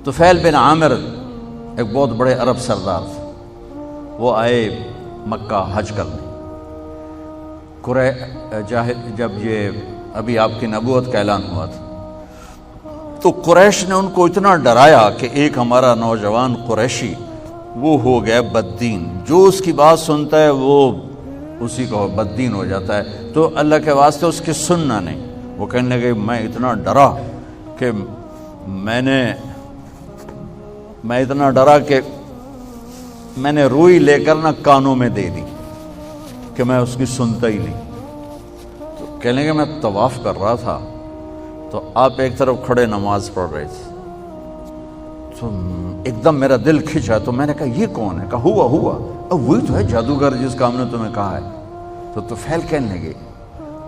طفیل بن عامر ایک بہت بڑے عرب سردار تھے، وہ آئے مکہ حج کرنے. جب یہ ابھی آپ کی نبوت کا اعلان ہوا تھا تو قریش نے ان کو اتنا ڈرایا کہ ایک ہمارا نوجوان قریشی وہ ہو گیا بددین، جو اس کی بات سنتا ہے وہ اسی کو بددین ہو جاتا ہے. تو اللہ کے واسطے اس کی سننا نہیں. وہ کہنے لگے میں اتنا ڈرا کہ میں اتنا ڈرا کہ میں نے روئی لے کر نہ کانوں میں دے دی کہ میں اس کی سنتا ہی نہیں. تو کہنے لگے میں طواف کر رہا تھا تو آپ ایک طرف کھڑے نماز پڑھ رہے تھے تو ایک دم میرا دل کھنچا. تو میں نے کہا یہ کون ہے؟ کہا ہوا اب وہی تو ہے جادوگر جس کا ہم نے تمہیں کہا ہے. تو طفیل کہنے لگے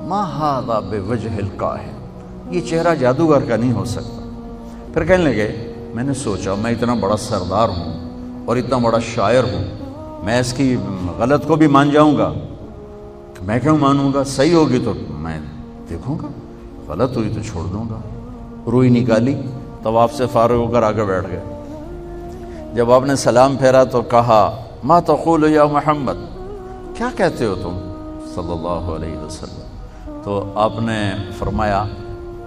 ما ھذا بوجہ الکاہن، یہ چہرہ جادوگر کا نہیں ہو سکتا. پھر کہنے لگے میں نے سوچا میں اتنا بڑا سردار ہوں اور اتنا بڑا شاعر ہوں، میں اس کی غلط کو بھی مان جاؤں گا؟ میں کیوں مانوں گا؟ صحیح ہوگی تو میں دیکھوں گا، غلط ہوئی تو چھوڑ دوں گا. روئی نکالی، طواف سے فارغ ہو کر آگے بیٹھ گئے. جب آپ نے سلام پھیرا تو کہا ما تقول یا محمد، کیا کہتے ہو تم صلی اللہ علیہ وسلم؟ تو آپ نے فرمایا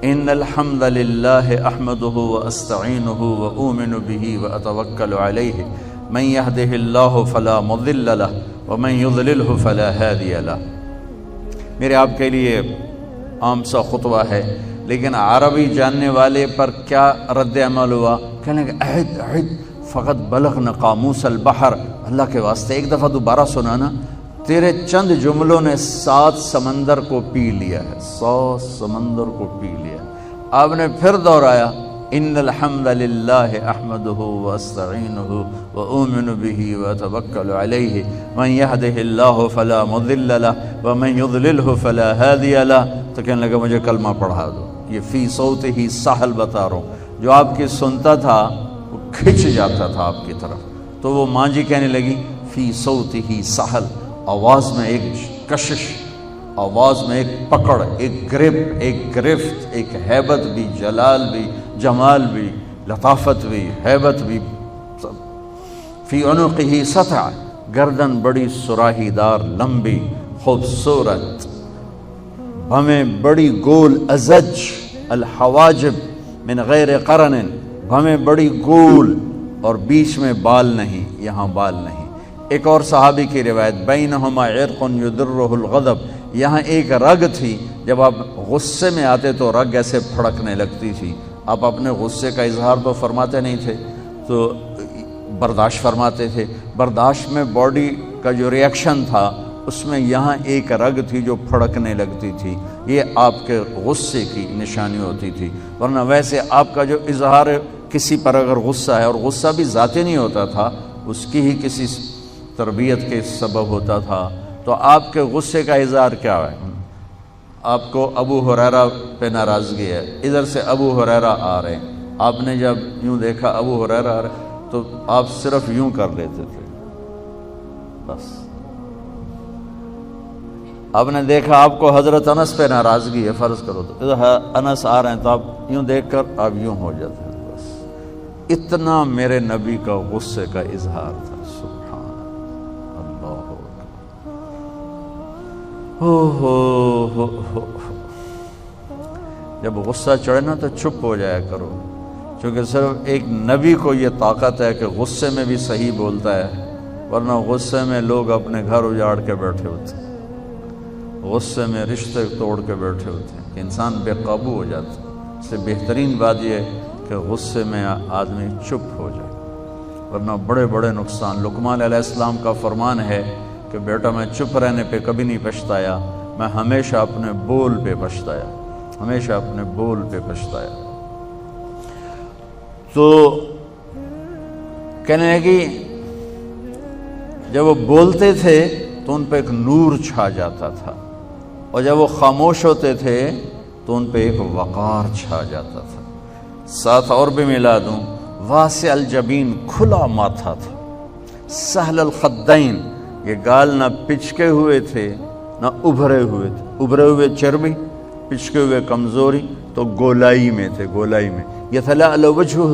ان الحمد للہ احمدہ واستعینہ واؤمن بہ واتوکل علیہ من یہدہ اللہ فلا مضل لہ ومن یضللہ فلا ہادی لہ. میرے آپ کے لیے عام سا خطبہ ہے، لیکن عربی جاننے والے پر کیا رد عمل ہوا؟ کہنے کہ عہد فقط بلغنا قاموس البحر، اللہ کے واسطے ایک دفعہ دوبارہ سنانا، تیرے چند جملوں نے 7 سمندر کو پی لیا ہے، 7 سمندر کو پی لیا. آپ نے پھر دہرایا ان الحمد للہ احمدہ واستعینہ واؤمن بہ واتوکل علیہ من یہدہ اللہ فلا مضل لہ ومن یضللہ فلا ہادی لہ. تو کہنے لگا مجھے کلمہ پڑھا دو. یہ فی صوت ہی سہل بتا رہا ہوں، جو آپ کی سنتا تھا وہ کھنچ جاتا تھا آپ کی طرف. تو وہ ماں جی کہنے لگی فی صوت ہی سہل، آواز میں ایک کشش، آواز میں ایک پکڑ، ایک گرپ، ایک گرفت، ایک ہیبت بھی، جلال بھی، جمال بھی، لطافت بھی، ہیبت بھی. فی عنقہ سطع، گردن بڑی سراہی دار لمبی خوبصورت، بھمیں بڑی گول ازج، الحواجب من غیر قرن، بھمیں بڑی گول اور بیچ میں بال نہیں، یہاں بال نہیں. ایک اور صحابی کی روایت بینہما عرق یدرہ الغضب، یہاں ایک رگ تھی، جب آپ غصے میں آتے تو رگ ایسے پھڑکنے لگتی تھی. آپ اپنے غصے کا اظہار تو فرماتے نہیں تھے، تو برداشت فرماتے تھے. برداشت میں باڈی کا جو ریئیکشن تھا اس میں یہاں ایک رگ تھی جو پھڑکنے لگتی تھی. یہ آپ کے غصے کی نشانی ہوتی تھی. ورنہ ویسے آپ کا جو اظہار کسی پر اگر غصہ ہے، اور غصہ بھی ذاتی نہیں ہوتا تھا، اس کی ہی کسی تربیت کے سبب ہوتا تھا، تو آپ کے غصے کا اظہار کیا ہے؟ آپ کو ابو ہریرہ پہ ناراضگی ہے، ادھر سے ابو ہریرہ آ رہے ہیں، آپ نے جب یوں دیکھا ابو ہریرہ آ رہے تو آپ صرف یوں کر لیتے تھے بس. آپ نے دیکھا آپ کو حضرت انس پہ ناراضگی ہے، فرض کرو تو ادھر انس آ رہے ہیں تو آپ یوں دیکھ کر آپ یوں ہو جاتے ہیں بس. اتنا میرے نبی کا غصے کا اظہار تھا. جب غصہ چڑھے نا تو چپ ہو جایا کرو، کیونکہ صرف ایک نبی کو یہ طاقت ہے کہ غصے میں بھی صحیح بولتا ہے، ورنہ غصے میں لوگ اپنے گھر اجاڑ کے بیٹھے ہوتے ہیں، غصے میں رشتے توڑ کے بیٹھے ہوتے ہیں، کہ انسان بے قابو ہو جاتا ہے. اس سے بہترین بات یہ ہے کہ غصے میں آدمی چپ ہو جائے، ورنہ بڑے بڑے نقصان. لقمان علیہ السلام کا فرمان ہے کہ بیٹا میں چپ رہنے پہ کبھی نہیں پچھتایا، میں ہمیشہ اپنے بول پہ پچھتایا، ہمیشہ اپنے بول پہ پچھتایا. تو کہنے لگی جب وہ بولتے تھے تو ان پہ ایک نور چھا جاتا تھا، اور جب وہ خاموش ہوتے تھے تو ان پہ ایک وقار چھا جاتا تھا. ساتھ اور بھی ملا دوں، واسع الجبین، کھلا ماتھا تھا، سہل الخدین، یہ گال نہ پچکے ہوئے تھے نہ ابھرے ہوئے تھے، ابھرے ہوئے چربی، پچکے ہوئے کمزوری، تو گولائی میں تھے، گولائی میں. یتلألؤ وجہہ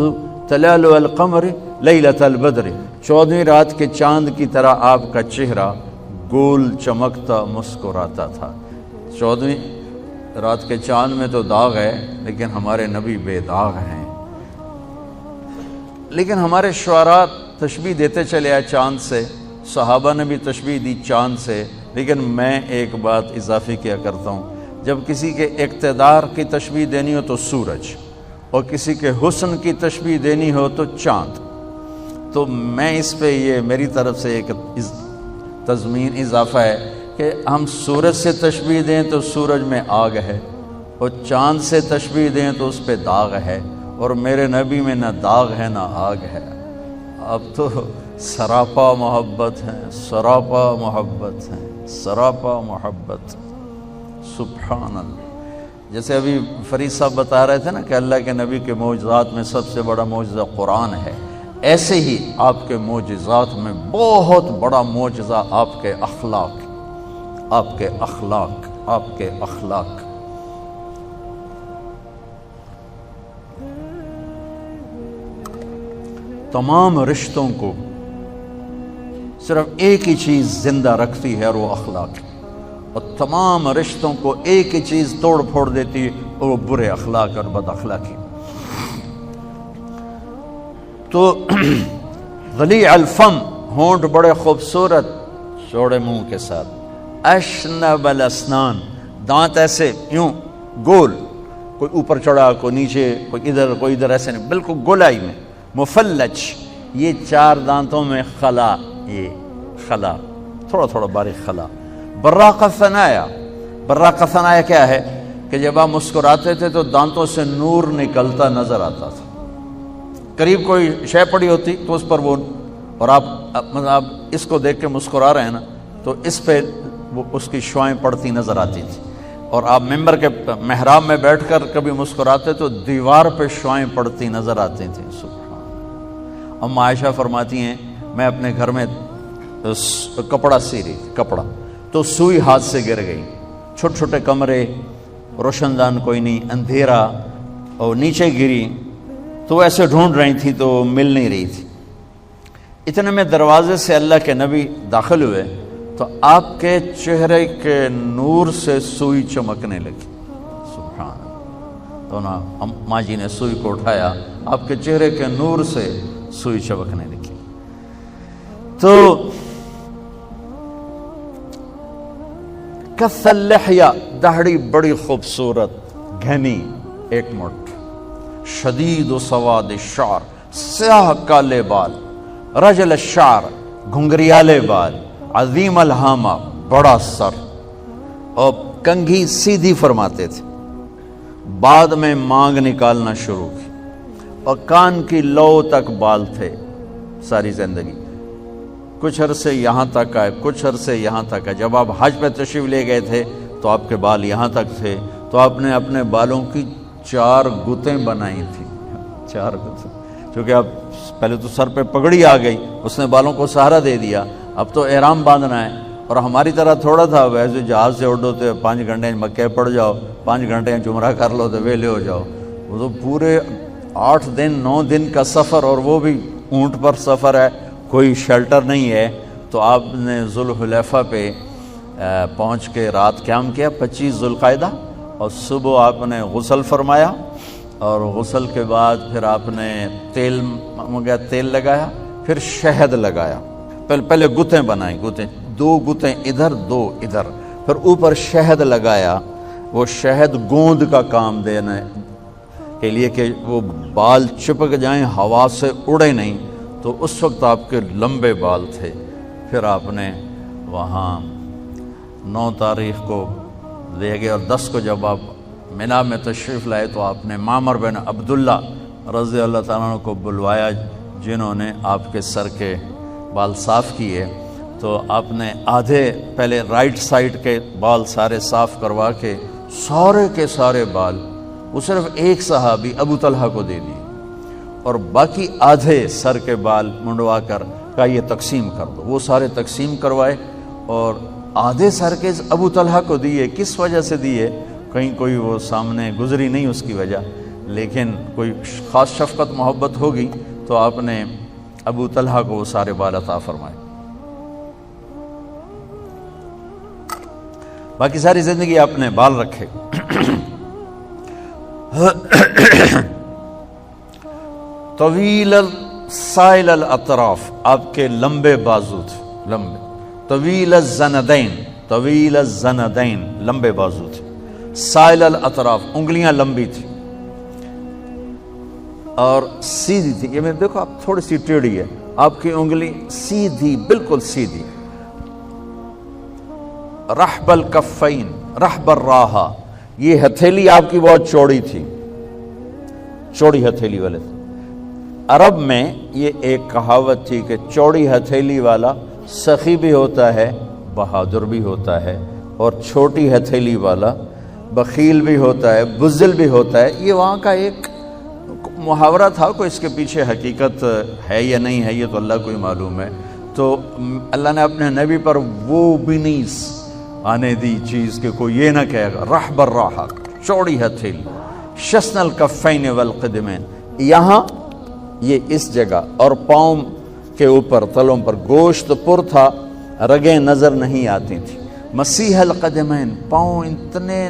تلألؤ القمر لیلۃ البدر، 14ویں رات کے چاند کی طرح آپ کا چہرہ گول چمکتا مسکراتا تھا۔ 14ویں رات کے چاند میں تو داغ ہے، لیکن ہمارے نبی بے داغ ہیں۔ لیکن ہمارے شعراء تشبیہ دیتے چلے آئے چاند سے، صحابہ نے بھی تشبیہ دی چاند سے، لیکن میں ایک بات اضافی کیا کرتا ہوں، جب کسی کے اقتدار کی تشبیہ دینی ہو تو سورج، اور کسی کے حسن کی تشبیہ دینی ہو تو چاند۔ تو میں اس پہ یہ میری طرف سے ایک تضمین اضافہ ہے کہ ہم سورج سے تشبیہ دیں تو سورج میں آگ ہے، اور چاند سے تشبیہ دیں تو اس پہ داغ ہے، اور میرے نبی میں نہ داغ ہے نہ آگ ہے۔ اب تو سراپا محبت ہے، سراپا محبت ہے، سراپا محبت، سبحان اللہ۔ جیسے ابھی فرید صاحب بتا رہے تھے نا کہ اللہ کے نبی کے معجزات میں سب سے بڑا معجزہ قرآن ہے، ایسے ہی آپ کے معجزات میں بہت بڑا معجزہ آپ کے اخلاق، آپ کے اخلاق، آپ کے اخلاق۔ تمام رشتوں کو صرف ایک ہی چیز زندہ رکھتی ہے اور وہ اخلاق ہے، اور تمام رشتوں کو ایک ہی چیز توڑ پھوڑ دیتی ہے اور وہ برے اخلاق اور بد اخلاقی۔ تو غلیظ الفم، ہونٹ بڑے خوبصورت چوڑے منہ کے ساتھ، اشنب الاسنان، دانت ایسے یوں گول، کوئی اوپر چڑھا کوئی نیچے، کوئی ادھر ایسے نہیں، بالکل گولائی میں، مفلج، یہ چار دانتوں میں خلا، یہ خلا تھوڑا تھوڑا باریک خلا۔ براق ثنایا، براق ثنایا کیا ہے کہ جب آپ مسکراتے تھے تو دانتوں سے نور نکلتا نظر آتا تھا، قریب کوئی شے پڑی ہوتی تو اس پر وہ، اور آپ اس کو دیکھ کے مسکرا رہے ہیں نا تو اس پہ وہ اس کی شعائیں پڑتی نظر آتی تھی، اور آپ ممبر کے محراب میں بیٹھ کر کبھی مسکراتے تو دیوار پہ شعائیں پڑتی نظر آتی تھیں۔ سبحان۔ ام عائشہ فرماتی ہیں میں اپنے گھر میں کپڑا سی رہی تھی، کپڑا، تو سوئی ہاتھ سے گر گئی، چھوٹے چھوٹے کمرے، روشن دان کوئی نہیں، اندھیرا، اور نیچے گری تو ایسے ڈھونڈ رہی تھی تو مل نہیں رہی تھی۔ اتنے میں دروازے سے اللہ کے نبی داخل ہوئے تو آپ کے چہرے کے نور سے سوئی چمکنے لگی۔ سبحان اللہ۔ تو نا ماں جی نے سوئی کو اٹھایا، آپ کے چہرے کے نور سے سوئی چمکنے لگی۔ تو کث اللحیہ، داڑھی بڑی خوبصورت گھنی، ایک مٹھ، شدید و سواد الشعر، سیاہ کالے بال، رجل الشعر، گھنگریالے بال، عظیم الہامہ، بڑا سر، اور کنگھی سیدھی فرماتے تھے، بعد میں مانگ نکالنا شروع کی، اور کان کی لو تک بال تھے ساری زندگی، کچھ عرصے یہاں تک آئے، کچھ عرصے یہاں تک آئے۔ جب آپ حج پہ تشریف لے گئے تھے تو آپ کے بال یہاں تک تھے، تو آپ نے اپنے بالوں کی 4 گتیں بنائی تھیں، 4 گتیں، کیونکہ اب پہلے تو سر پہ پگڑی آ گئی، اس نے بالوں کو سہارا دے دیا، اب تو احرام باندھنا ہے، اور ہماری طرح تھوڑا تھا ویسے جہاز سے اڑو تو 5 گھنٹے مکے پڑ جاؤ، 5 گھنٹے عمرہ کر لو تو ویلے ہو جاؤ، وہ تو پورے 8 دن 9 دن کا سفر، اور وہ بھی اونٹ پر سفر ہے، کوئی شیلٹر نہیں ہے۔ تو آپ نے ذوالحلیفہ پہ پہنچ کے رات قیام کیا 25 ذوالقعدہ، اور صبح آپ نے غسل فرمایا، اور غسل کے بعد پھر آپ نے تیل لگایا، پھر شہد لگایا، پہلے گتیں بنائیں، گتیں 2 گتیں ادھر 2 ادھر، پھر اوپر شہد لگایا، وہ شہد گوند کا کام دینے کے لیے کہ وہ بال چپک جائیں، ہوا سے اڑے نہیں، تو اس وقت آپ کے لمبے بال تھے۔ پھر آپ نے وہاں 9 تاریخ کو لے گئے، اور 10 کو جب آپ منا میں تشریف لائے تو آپ نے معمر بن عبداللہ رضی اللہ تعالیٰ عنہ کو بلوایا، جنہوں نے آپ کے سر کے بال صاف کیے۔ تو آپ نے آدھے پہلے رائٹ سائڈ کے بال سارے صاف کروا کے سارے کے سارے بال وہ صرف ایک صحابی ابو طلحہ کو دے دیے، اور باقی آدھے سر کے بال منڈوا کر کہا یہ تقسیم کر دو، وہ سارے تقسیم کروائے، اور آدھے سر کے ابو طلحہ کو دیے۔ کس وجہ سے دیے؟ کہیں کوئی وہ سامنے گزری نہیں اس کی وجہ، لیکن کوئی خاص شفقت محبت ہوگی تو آپ نے ابو طلحہ کو وہ سارے بال عطا فرمائے۔ باقی ساری زندگی آپ نے بال رکھے. طویل سائل الاطراف، آپ کے لمبے بازو تھے، لمبے. طویل الزندین، طویل الزندین، لمبے بازو تھے. سائل الاطراف، انگلیاں لمبی تھی اور سیدھی تھی. یہ میں دیکھو آپ تھوڑی سی ٹیڑھی ہے، آپ کی انگلی سیدھی، بالکل سیدھی. رحب الکفین، رحب الراحہ، یہ ہتھیلی آپ کی بہت چوڑی تھی، چوڑی ہتھیلی والے تھے. عرب میں یہ ایک کہاوت تھی کہ چوڑی ہتھیلی والا سخی بھی ہوتا ہے، بہادر بھی ہوتا ہے، اور چھوٹی ہتھیلی والا بخیل بھی ہوتا ہے، بزدل بھی ہوتا ہے. یہ وہاں کا ایک محاورہ تھا، کوئی اس کے پیچھے حقیقت ہے یا نہیں ہے یہ تو اللہ کو ہی معلوم ہے. تو اللہ نے اپنے نبی پر وہ بھی نہیں آنے دی چیز کہ کوئی یہ نہ کہے گا رحب الراحہ، چوڑی ہتھیلی. شسن الکفین والقدمین، یہاں یہ اس جگہ، اور پاؤں کے اوپر تلوں پر گوشت پر تھا، رگیں نظر نہیں آتی تھی. مسیح القدمین، پاؤں اتنے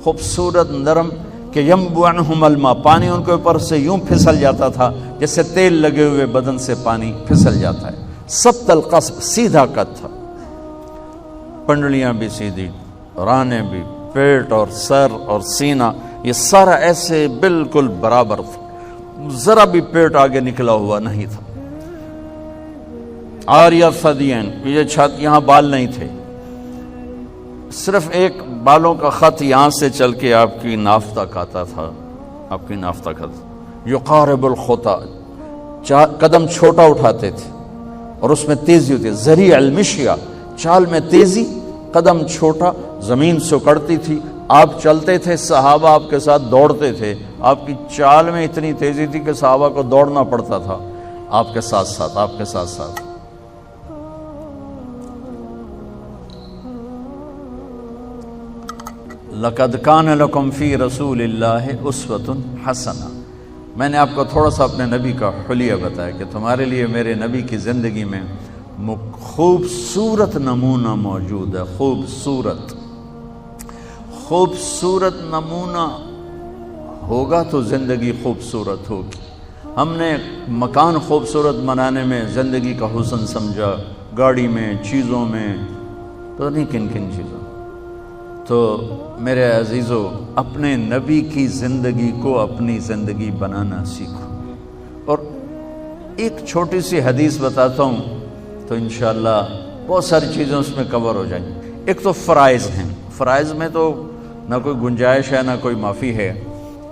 خوبصورت نرم کہ ینبع عنہم الماء، پانی ان کے اوپر سے یوں پھسل جاتا تھا جیسے تیل لگے ہوئے بدن سے پانی پھسل جاتا ہے. سبط القصب، سیدھا قد تھا، پنڈلیاں بھی سیدھی، رانے بھی، پیٹ اور سر اور سینہ یہ سارا ایسے بالکل برابر تھا، ذرا بھی پیٹ آگے نکلا ہوا نہیں تھا. عاریہ ثدیین، یہ چھت، یہاں بال نہیں تھے، صرف ایک بالوں کا خط یہاں سے چل کے آپ کی ناف تک آتا تھا، آپ کی ناف تک آتا. یقارب الخطا، قدم چھوٹا اٹھاتے تھے اور اس میں تیزی ہوتی ہے. ذریع المشیہ، چال میں تیزی، قدم چھوٹا، زمین سکڑتی تھی. آپ چلتے تھے، صحابہ آپ کے ساتھ دوڑتے تھے. آپ کی چال میں اتنی تیزی تھی کہ صحابہ کو دوڑنا پڑتا تھا آپ کے ساتھ ساتھ، آپ کے ساتھ ساتھ. لَقَدْ كَانَ لَكُمْ فِي رَسُولِ اللَّهِ أُسْوَةٌ حَسَنَةٌ. میں نے آپ کو تھوڑا سا اپنے نبی کا حلیہ بتایا کہ تمہارے لیے میرے نبی کی زندگی میں خوبصورت نمونہ موجود ہے. خوبصورت نمونہ ہوگا تو زندگی خوبصورت ہوگی. ہم نے مکان خوبصورت بنانے میں زندگی کا حسن سمجھا، گاڑی میں، چیزوں میں، تو نہیں کن کن چیزوں. تو میرے عزیزو، اپنے نبی کی زندگی کو اپنی زندگی بنانا سیکھو. اور ایک چھوٹی سی حدیث بتاتا ہوں تو انشاءاللہ بہت ساری چیزیں اس میں کور ہو جائیں گی. ایک تو فرائض ہیں. فرائض میں تو نہ کوئی گنجائش ہے نہ کوئی معافی ہے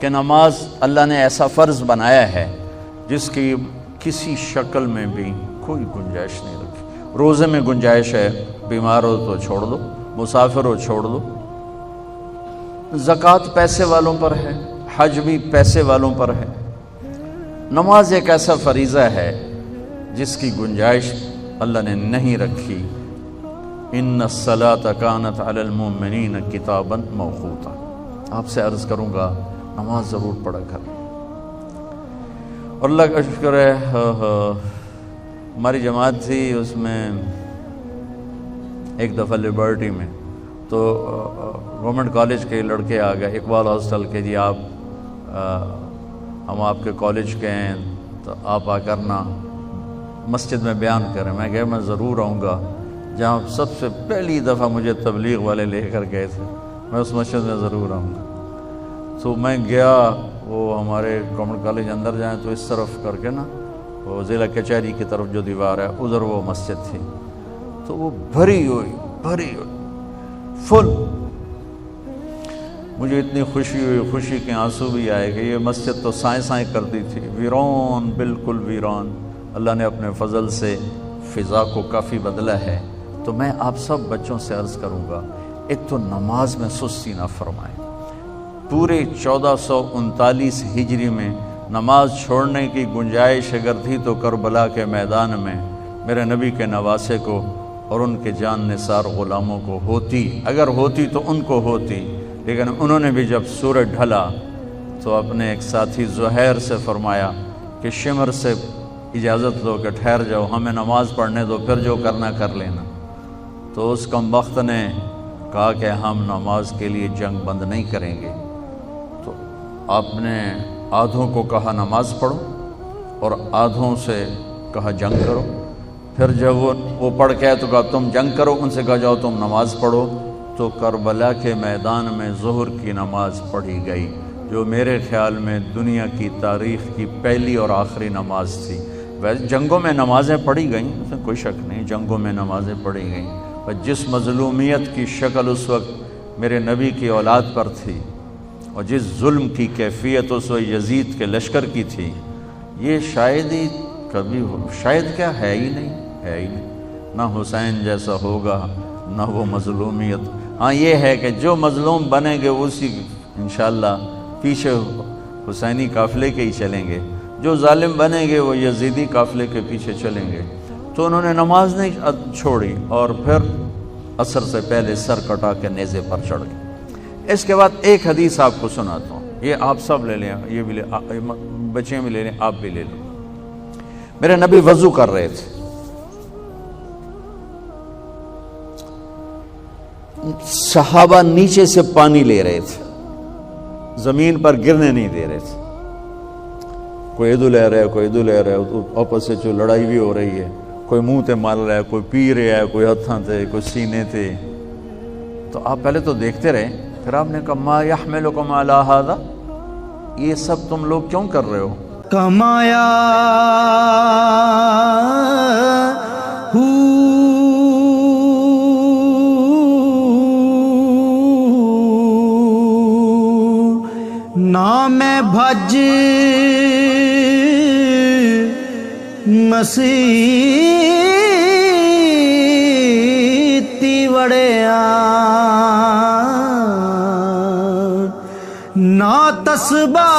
کہ نماز اللہ نے ایسا فرض بنایا ہے جس کی کسی شکل میں بھی کوئی گنجائش نہیں رکھی. روزے میں گنجائش ہے، بیمار ہو تو چھوڑ دو، مسافر ہو چھوڑ دو. زکوٰۃ پیسے والوں پر ہے، حج بھی پیسے والوں پر ہے. نماز ایک ایسا فریضہ ہے جس کی گنجائش اللہ نے نہیں رکھی. ان الصلاۃ کانت علی المؤمنین کتابا موقوتا. آپ سے عرض کروں گا نماز ضرور پڑھا کریں. اور اللہ کا شکر ہے ہماری جماعت تھی، اس میں ایک دفعہ لبرٹی میں تو گورنمنٹ کالج کے لڑکے آ گئے، اقبال ہاسٹل کے، جی آپ ہم آپ کے کالج کے ہیں تو آپ آ کر نا مسجد میں بیان کریں. میں کہا میں ضرور آؤں گا. جہاں سب سے پہلی دفعہ مجھے تبلیغ والے لے کر گئے تھے، میں اس مسجد میں ضرور آؤں گا. تو میں گیا، وہ ہمارے گورنمنٹ کالج اندر جائیں تو اس طرف کر کے نا وہ ضلع کچہری کی طرف جو دیوار ہے ادھر وہ مسجد تھی، تو وہ بھری ہوئی فل. مجھے اتنی خوشی ہوئی، خوشی کے آنسو بھی آئے کہ یہ مسجد تو سائیں سائیں کرتی تھی، ویران، بالکل ویران. اللہ نے اپنے فضل سے فضا کو کافی بدلا ہے. تو میں آپ سب بچوں سے عرض کروں گا، ایک تو نماز میں سستی نہ فرمائیں. پورے 1439 ہجری میں نماز چھوڑنے کی گنجائش اگر تھی تو کربلا کے میدان میں میرے نبی کے نواسے کو اور ان کے جان نثار غلاموں کو ہوتی. اگر ہوتی تو ان کو ہوتی، لیکن انہوں نے بھی جب سورج ڈھلا تو اپنے ایک ساتھی زہیر سے فرمایا کہ شمر سے اجازت دو کہ ٹھہر جاؤ، ہمیں نماز پڑھنے دو، پھر جو کرنا کر لینا. تو اس کم بخت نے کہا کہ ہم نماز کے لیے جنگ بند نہیں کریں گے، تو آپ نے آدھوں کو کہا نماز پڑھو اور آدھوں سے کہا جنگ کرو۔ پھر جب وہ پڑھ کے تو کہا تم جنگ کرو، ان سے کہا جاؤ تم نماز پڑھو۔ تو کربلا کے میدان میں ظہر کی نماز پڑھی گئی، جو میرے خیال میں دنیا کی تاریخ کی پہلی اور آخری نماز تھی۔ ویسے جنگوں میں نمازیں پڑھی گئیں، اس میں کوئی شک نہیں، جنگوں میں نمازیں پڑھی گئیں، پر جس مظلومیت کی شکل اس وقت میرے نبی کی اولاد پر تھی اور جس ظلم کی کیفیت اس وقت یزید کے لشکر کی تھی، یہ شاید ہی کبھی شاید کیا ہے ہی نہیں، نہ حسین جیسا ہوگا نہ وہ مظلومیت۔ ہاں یہ ہے کہ جو مظلوم بنیں گے اسی انشاءاللہ پیچھے حسینی قافلے کے ہی چلیں گے، جو ظالم بنیں گے وہ یزیدی قافلے کے پیچھے چلیں گے۔ تو انہوں نے نماز نہیں چھوڑی اور پھر عصر سے پہلے سر کٹا کے نیزے پر چڑھ گئے۔ اس کے بعد ایک حدیث آپ کو سناتا ہوں، یہ آپ سب لے لیں، یہ بھی بچے بھی لے لیں، آپ بھی لے لیں۔ میرے نبی وضو کر رہے تھے، صحابہ نیچے سے پانی لے رہے تھے، زمین پر گرنے نہیں دے رہے تھے، کوئی ادھر لے رہا ہے کوئی ادھر لے رہا ہے، آپس سے جو لڑائی بھی ہو رہی ہے، کوئی منہ تے مال رہا ہے، کوئی پی رہا ہے، کوئی ہتھاں تے، کوئی سینے تے۔ تو آپ پہلے تو دیکھتے رہے، پھر آپ نے کہا ما یحملکم علی ھذا، یہ سب تم لوگ کیوں کر رہے ہو؟ کمایا نام بھج مسیتی وڑیا نا تسبا